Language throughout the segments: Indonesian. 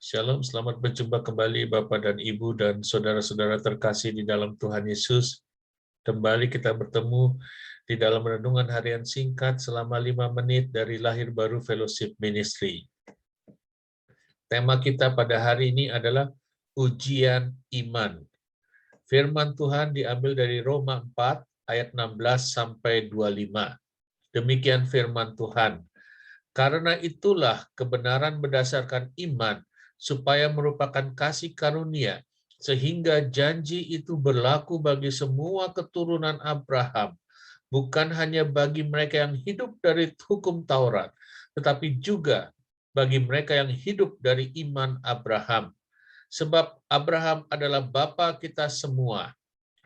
Shalom, selamat berjumpa kembali Bapak dan Ibu dan saudara-saudara terkasih di dalam Tuhan Yesus. Kembali kita bertemu di dalam renungan harian singkat selama 5 menit dari Lahir Baru Fellowship Ministry. Tema kita pada hari ini adalah ujian iman. Firman Tuhan diambil dari Roma 4 ayat 16 sampai 25. Demikian firman Tuhan. Karena itulah kebenaran berdasarkan iman, supaya merupakan kasih karunia, sehingga janji itu berlaku bagi semua keturunan Abraham, bukan hanya bagi mereka yang hidup dari hukum Taurat, tetapi juga bagi mereka yang hidup dari iman Abraham. Sebab Abraham adalah bapa kita semua.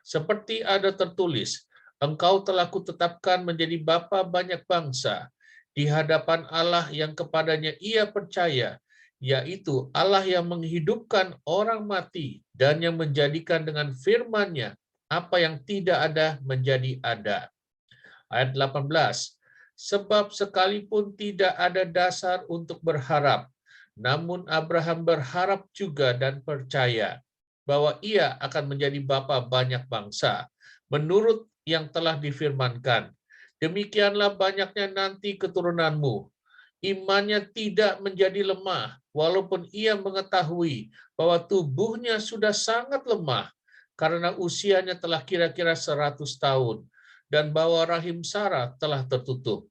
Seperti ada tertulis, engkau telah kutetapkan menjadi bapa banyak bangsa, di hadapan Allah yang kepadanya ia percaya, yaitu Allah yang menghidupkan orang mati dan yang menjadikan dengan firman-Nya apa yang tidak ada menjadi ada. Ayat 18, sebab sekalipun tidak ada dasar untuk berharap, namun Abraham berharap juga dan percaya bahwa ia akan menjadi bapa banyak bangsa, menurut yang telah difirmankan. Demikianlah banyaknya nanti keturunanmu. Imannya tidak menjadi lemah, walaupun ia mengetahui bahwa tubuhnya sudah sangat lemah, karena usianya telah kira-kira 100 tahun, dan bahwa rahim Sarah telah tertutup.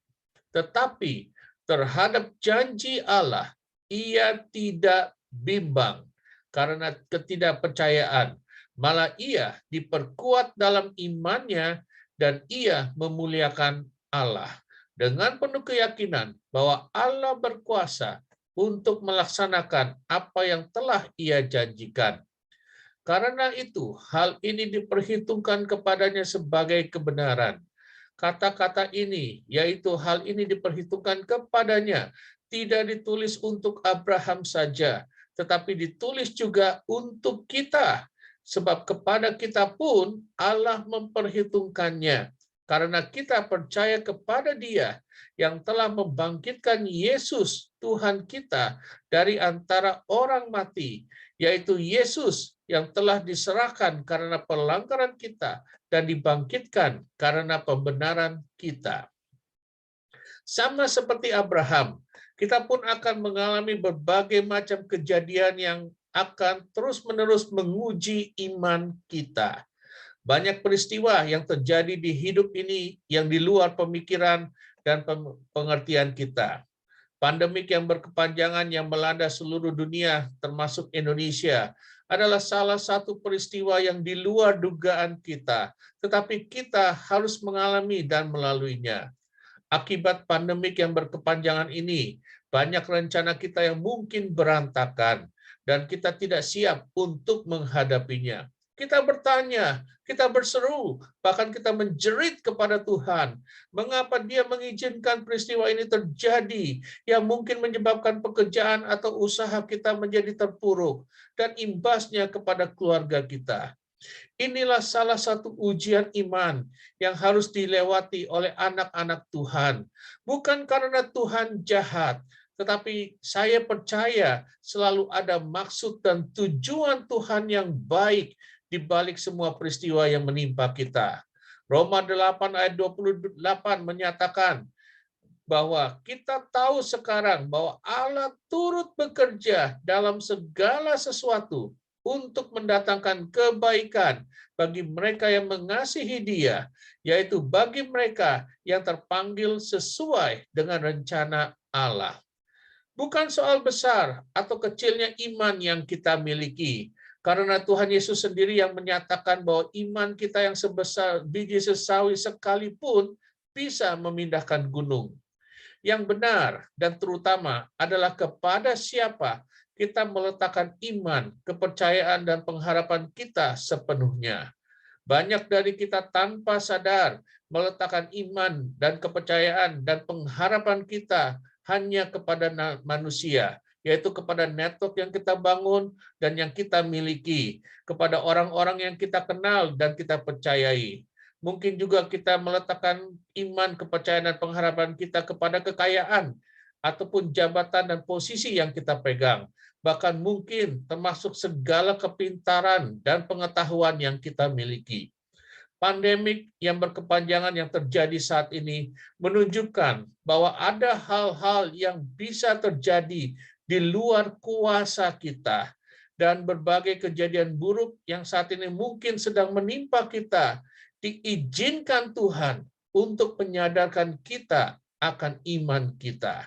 Tetapi terhadap janji Allah, ia tidak bimbang karena ketidakpercayaan. Malah ia diperkuat dalam imannya dan ia memuliakan Allah dengan penuh keyakinan bahwa Allah berkuasa untuk melaksanakan apa yang telah ia janjikan. Karena itu, hal ini diperhitungkan kepadanya sebagai kebenaran. Kata-kata ini, yaitu hal ini diperhitungkan kepadanya, tidak ditulis untuk Abraham saja, tetapi ditulis juga untuk kita. Sebab kepada kita pun Allah memperhitungkannya, karena kita percaya kepada Dia yang telah membangkitkan Yesus, Tuhan kita, dari antara orang mati, yaitu Yesus yang telah diserahkan karena pelanggaran kita dan dibangkitkan karena pembenaran kita. Sama seperti Abraham, kita pun akan mengalami berbagai macam kejadian yang akan terus-menerus menguji iman kita. Banyak peristiwa yang terjadi di hidup ini yang di luar pemikiran dan pengertian kita. Pandemik yang berkepanjangan yang melanda seluruh dunia, termasuk Indonesia, adalah salah satu peristiwa yang di luar dugaan kita, tetapi kita harus mengalami dan melaluinya. Akibat pandemik yang berkepanjangan ini, banyak rencana kita yang mungkin berantakan, dan kita tidak siap untuk menghadapinya. Kita bertanya, kita berseru, bahkan kita menjerit kepada Tuhan. Mengapa Dia mengizinkan peristiwa ini terjadi yang mungkin menyebabkan pekerjaan atau usaha kita menjadi terpuruk dan imbasnya kepada keluarga kita. Inilah salah satu ujian iman yang harus dilewati oleh anak-anak Tuhan. Bukan karena Tuhan jahat, tetapi saya percaya selalu ada maksud dan tujuan Tuhan yang baik di balik semua peristiwa yang menimpa kita. Roma 8 ayat 28 menyatakan bahwa kita tahu sekarang bahwa Allah turut bekerja dalam segala sesuatu untuk mendatangkan kebaikan bagi mereka yang mengasihi Dia, yaitu bagi mereka yang terpanggil sesuai dengan rencana Allah. Bukan soal besar atau kecilnya iman yang kita miliki, karena Tuhan Yesus sendiri yang menyatakan bahwa iman kita yang sebesar biji sesawi sekalipun bisa memindahkan gunung. Yang benar dan terutama adalah kepada siapa kita meletakkan iman, kepercayaan, dan pengharapan kita sepenuhnya. Banyak dari kita tanpa sadar meletakkan iman dan kepercayaan dan pengharapan kita hanya kepada manusia, yaitu kepada network yang kita bangun dan yang kita miliki, kepada orang-orang yang kita kenal dan kita percayai. Mungkin juga kita meletakkan iman, kepercayaan, dan pengharapan kita kepada kekayaan, ataupun jabatan dan posisi yang kita pegang, bahkan mungkin termasuk segala kepintaran dan pengetahuan yang kita miliki. Pandemik yang berkepanjangan yang terjadi saat ini menunjukkan bahwa ada hal-hal yang bisa terjadi di luar kuasa kita, dan berbagai kejadian buruk yang saat ini mungkin sedang menimpa kita diizinkan Tuhan untuk menyadarkan kita akan iman kita,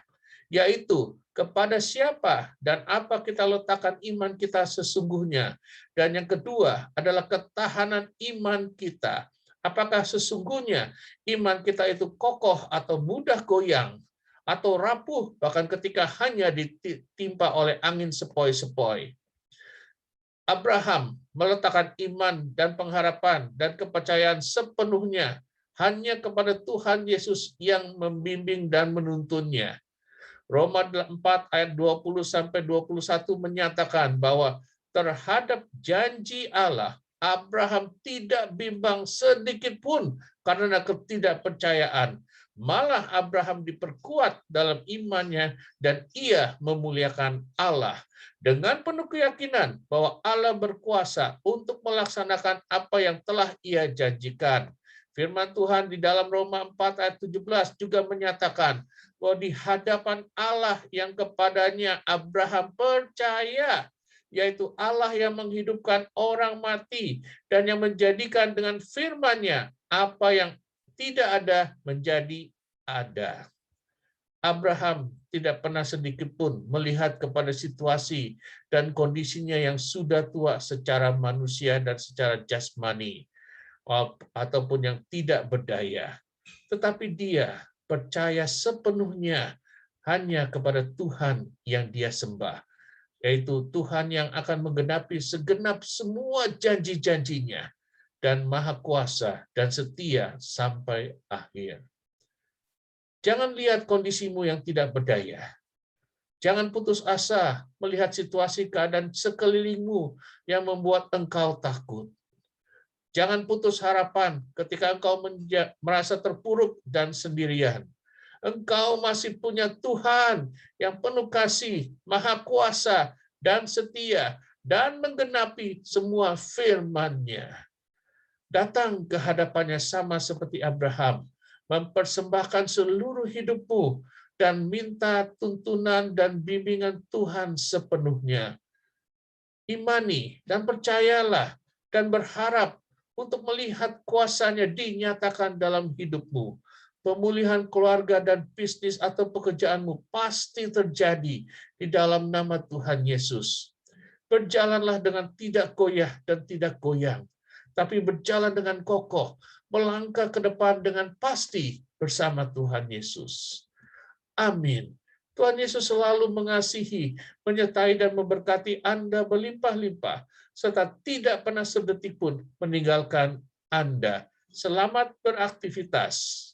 yaitu kepada siapa dan apa kita letakkan iman kita sesungguhnya. Dan yang kedua adalah ketahanan iman kita. Apakah sesungguhnya iman kita itu kokoh atau mudah goyang, atau rapuh bahkan ketika hanya ditimpa oleh angin sepoi-sepoi. Abraham meletakkan iman dan pengharapan dan kepercayaan sepenuhnya hanya kepada Tuhan Yesus yang membimbing dan menuntunnya. Roma 4 ayat 20-21 menyatakan bahwa terhadap janji Allah, Abraham tidak bimbang sedikit pun karena ketidakpercayaan. Malah Abraham diperkuat dalam imannya dan ia memuliakan Allah dengan penuh keyakinan bahwa Allah berkuasa untuk melaksanakan apa yang telah ia janjikan. Firman Tuhan di dalam Roma 4 ayat 17 juga menyatakan bahwa di hadapan Allah yang kepadanya Abraham percaya, yaitu Allah yang menghidupkan orang mati dan yang menjadikan dengan firman-Nya apa yang tidak ada menjadi ada. Abraham tidak pernah sedikit pun melihat kepada situasi dan kondisinya yang sudah tua secara manusia dan secara jasmani, ataupun yang tidak berdaya. Tetapi dia percaya sepenuhnya hanya kepada Tuhan yang dia sembah, yaitu Tuhan yang akan menggenapi segenap semua janji-janjinya, dan maha kuasa dan setia sampai akhir. Jangan lihat kondisimu yang tidak berdaya. Jangan putus asa melihat situasi keadaan sekelilingmu yang membuat engkau takut. Jangan putus harapan ketika engkau merasa terpuruk dan sendirian. Engkau masih punya Tuhan yang penuh kasih, maha kuasa, dan setia, dan menggenapi semua firman-Nya. Datang ke hadapannya sama seperti Abraham, mempersembahkan seluruh hidupmu, dan minta tuntunan dan bimbingan Tuhan sepenuhnya. Imani dan percayalah dan berharap untuk melihat kuasa-Nya dinyatakan dalam hidupmu. Pemulihan keluarga dan bisnis atau pekerjaanmu pasti terjadi di dalam nama Tuhan Yesus. Berjalanlah dengan tidak goyah dan tidak goyang, tapi berjalan dengan kokoh, melangkah ke depan dengan pasti bersama Tuhan Yesus. Amin. Tuhan Yesus selalu mengasihi, menyertai dan memberkati Anda berlimpah-limpah, serta tidak pernah sedetik pun meninggalkan Anda. Selamat beraktivitas.